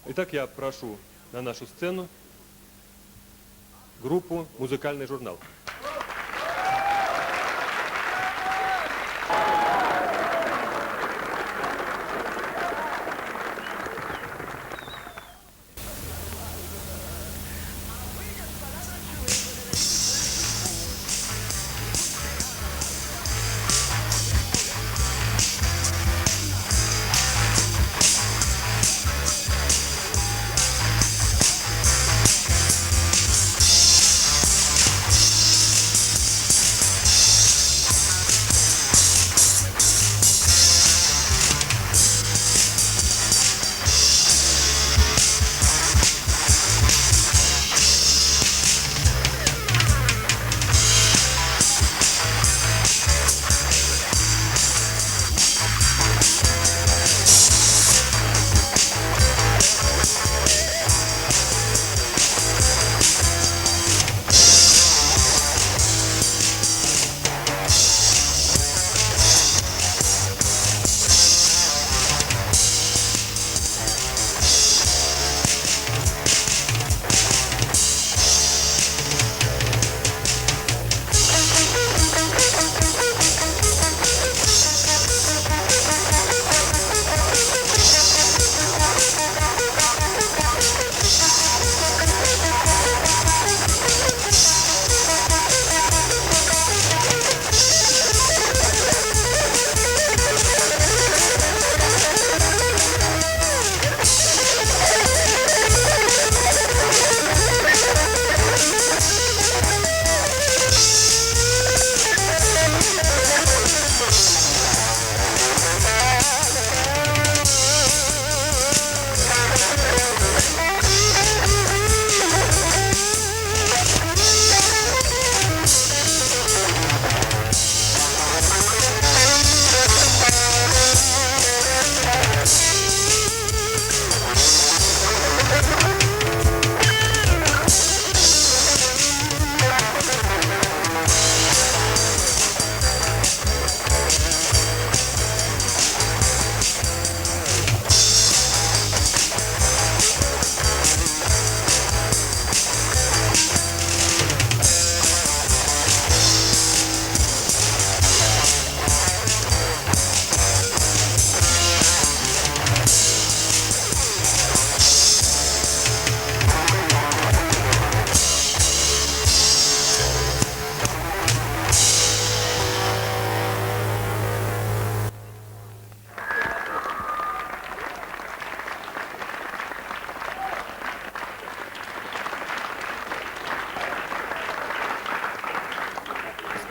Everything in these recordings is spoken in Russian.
Итак, я прошу на нашу сцену группу «Музыкальный журнал».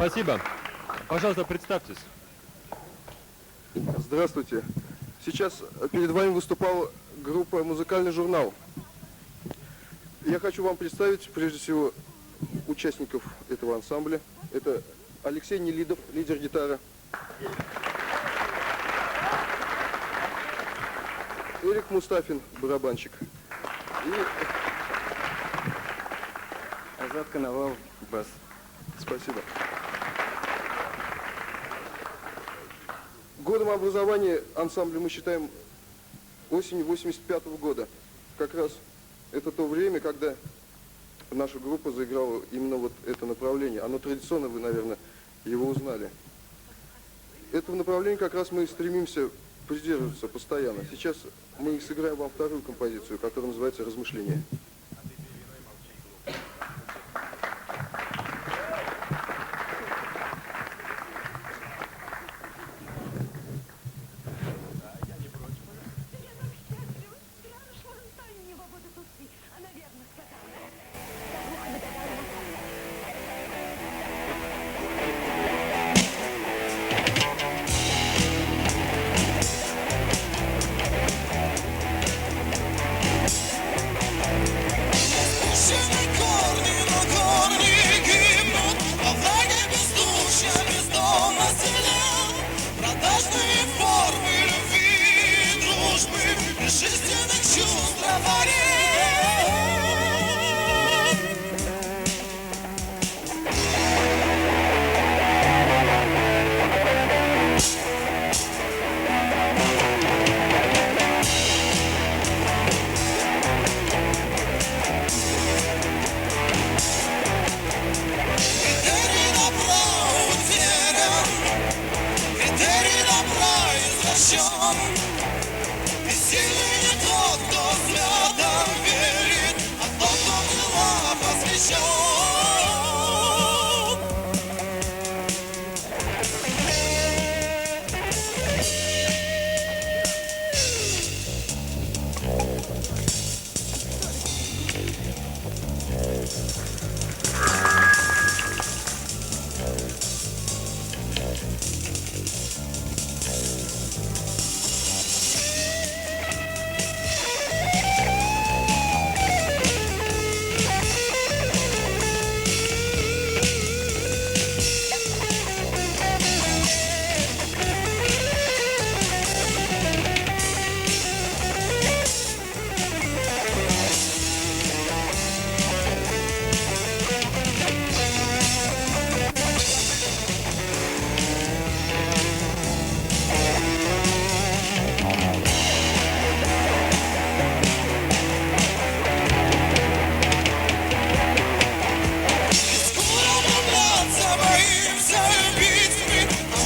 Спасибо. Пожалуйста, представьтесь. Здравствуйте. Сейчас перед вами выступала группа «Музыкальный журнал». Я хочу вам представить, прежде всего, участников этого ансамбля. Это Алексей Нелидов, лидер гитары. Эрик Мустафин, барабанщик. И Азат Коновалов, бас. Спасибо. Годом образования ансамбля мы считаем осенью 85 года. Как раз это то время, когда наша группа заиграла именно вот это направление. Оно традиционно, вы, наверное, его узнали. Этого направления как раз мы стремимся придерживаться постоянно. Сейчас мы сыграем вам вторую композицию, которая называется «Размышления».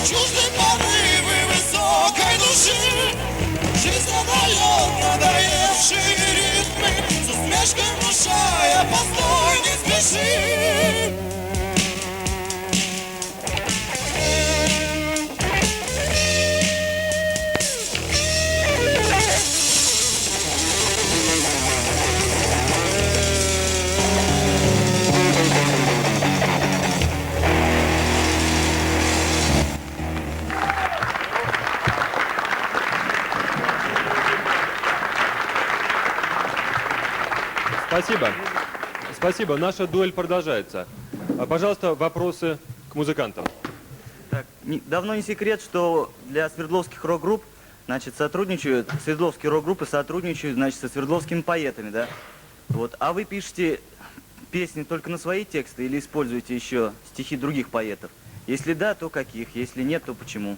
Чуждые порывы высокой души, жизнь надоет надоевшие ритмы, с усмешкой внушая, постой, не спеши. Спасибо. Спасибо. Наша дуэль продолжается. Пожалуйста, вопросы к музыкантам. Так, давно не секрет, что для свердловских рок-групп, значит, свердловские рок-группы сотрудничают, значит, со свердловскими поэтами, да? Вот. А вы пишете песни только на свои тексты или используете еще стихи других поэтов? Если да, то каких? Если нет, то почему?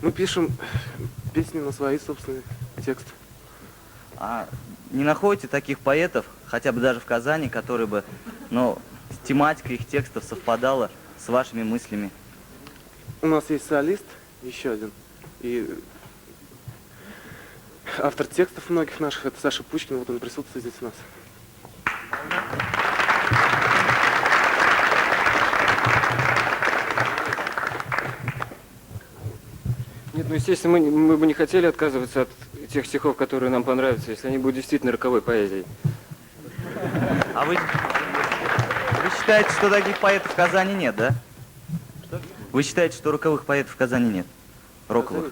Мы пишем песни на свои собственные тексты. А не находите таких поэтов, хотя бы даже в Казани, которые бы, ну, тематика их текстов совпадала с вашими мыслями? У нас есть солист, еще один. И автор текстов многих наших, это Саша Пучкин, вот он присутствует здесь у нас. Нет, ну, естественно, мы бы не хотели отказываться от тех стихов, которые нам понравятся, если они будут действительно роковой поэзией. А вы считаете, что таких поэтов в Казани нет, да? Что? Вы считаете, что роковых поэтов в Казани нет? Роковых?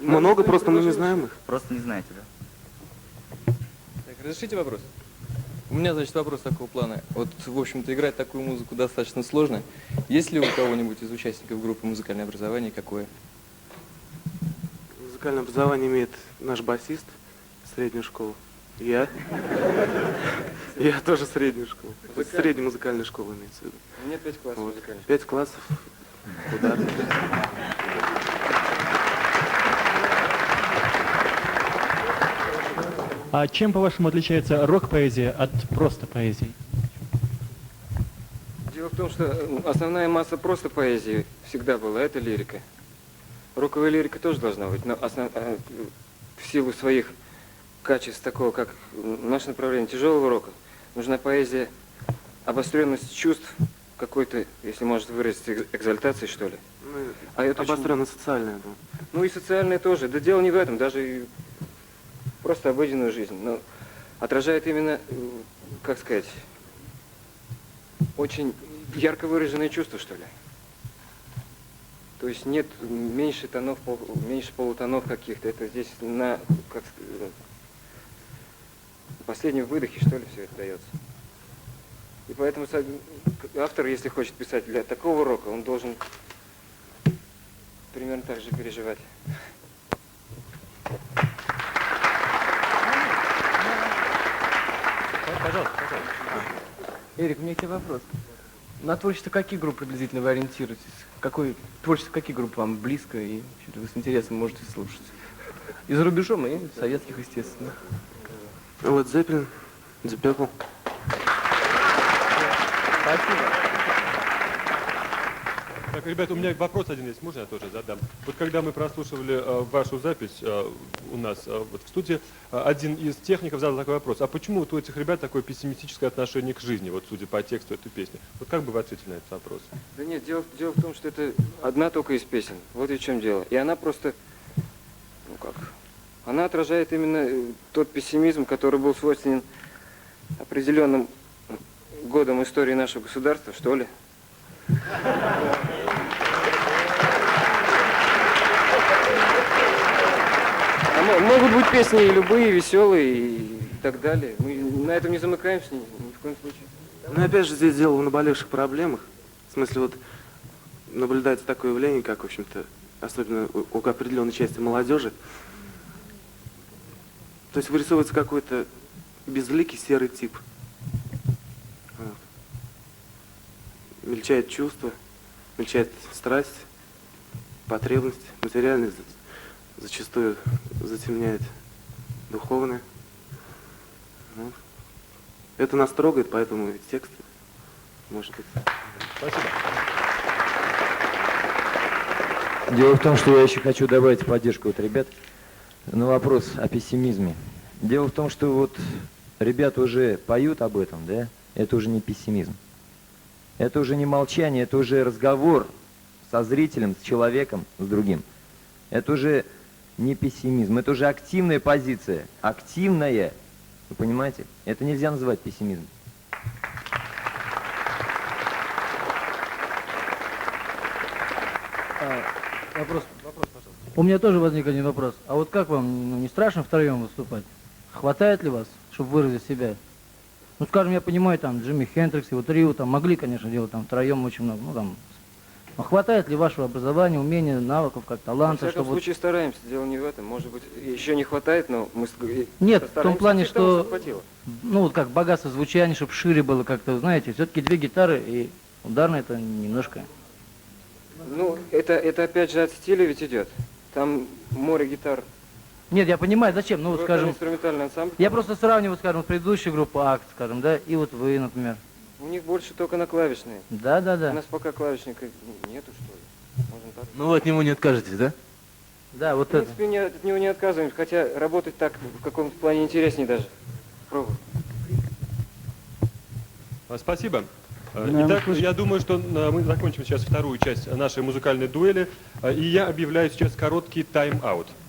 Много, просто мы не знаем их. Просто не знаете, да? Так, разрешите вопрос? У меня, значит, вопрос такого плана. Вот, в общем-то, играть такую музыку достаточно сложно. Есть ли у кого-нибудь из участников группы «Музыкальное образование» какое? Музыкальное образование имеет наш басист, среднюю школу. Я тоже среднюю школу. Средняя музыкальная школа имеется в виду. Мне 5 классов Вот. музыкальных. 5 классов ударных. А чем, по-вашему, отличается рок-поэзия от просто поэзии? Дело в том, что основная масса просто поэзии всегда была, это лирика. Роковая лирика тоже должна быть, но в силу своих качеств, такого как наше направление тяжелого рока, нужна поэзия, обостренность чувств, какой-то, если можно выразиться, экзальтации, что ли. А это обостренно социальное, да. Ну и социальное тоже. Да дело не в этом, даже и просто обыденную жизнь. Но отражает именно, как сказать, очень ярко выраженные чувства, что ли. То есть нет меньше тонов, меньше полутонов каких-то. Это здесь на последнем выдохе, что ли, все это дается. И поэтому автор, если хочет писать для такого рока, он должен примерно так же переживать. Пожалуйста, пожалуйста. Эрик, у меня к тебе вопрос. На творчество каких групп приблизительно вы ориентируетесь? Творчество каких групп вам близко и вы с интересом можете слушать? И за рубежом, и советских, естественно. Led Zeppelin, Deep Purple. Спасибо. Так, ребята, у меня вопрос один есть, можно я тоже задам? Вот когда мы прослушивали вашу запись у нас вот в студии, один из техников задал такой вопрос: а почему вот у этих ребят такое пессимистическое отношение к жизни, вот судя по тексту этой песни? Вот как бы вы ответили на этот вопрос? Да нет, дело в том, что это одна только из песен. Вот и в чем дело. И она просто, ну как, она отражает именно тот пессимизм, который был свойственен определенным годам истории нашего государства, что ли. Могут быть песни и любые, веселые и так далее. Мы на этом не замыкаемся ни в коем случае. Но опять же здесь дело в наболевших проблемах. В смысле, вот наблюдается такое явление, как, в общем-то, особенно у определенной части молодежи. То есть вырисовывается какой-то безликий серый тип. Вот. Мельчает чувство, мельчает страсть, потребность, материальность зачастую затемняет духовное. Вот. Это нас трогает, поэтому и текст, может быть. Спасибо. Дело в том, что я еще хочу добавить в поддержку вот ребят на вопрос о пессимизме. Дело в том, что вот ребята уже поют об этом, да? Это уже не пессимизм. Это уже не молчание, это уже разговор со зрителем, с человеком, с другим. Это уже не пессимизм, это уже активная позиция. Активная, вы понимаете? Это нельзя называть пессимизмом. Вопрос, пожалуйста. У меня тоже возник один вопрос. А вот как вам, не страшно втроем выступать? Хватает ли вас, чтобы выразить себя? Ну, скажем, я понимаю, там, Джимми Хендрикс и вот Рио, там, могли, конечно, делать там втроем очень много, ну, там. Но хватает ли вашего образования, умения, навыков, как таланта, В всяком чтобы... случае стараемся, дело не в этом. Может быть, еще не хватает, но мы Нет, в том плане, к тому, что, хватило. ну, вот как богатство звучания, чтобы шире было как-то, знаете, все-таки две гитары и ударная это немножко... Ну, это опять же от стиля ведь идет. Там море гитар. Нет, я понимаю, зачем, ну, вот, скажем... Инструментальный ансамбль. Я просто сравниваю, скажем, предыдущую группу «Акт», скажем, да, и вот вы, например. У них больше только на клавишные. Да. У нас пока клавишника нету, что ли. Можно так. Ну вы от него не откажетесь, да? Да, вот В принципе, от него не отказываемся, хотя работать так в каком-то плане интереснее даже. Пробуй. Спасибо. Итак, я думаю, что мы закончим сейчас вторую часть нашей музыкальной дуэли, и я объявляю сейчас короткий тайм-аут.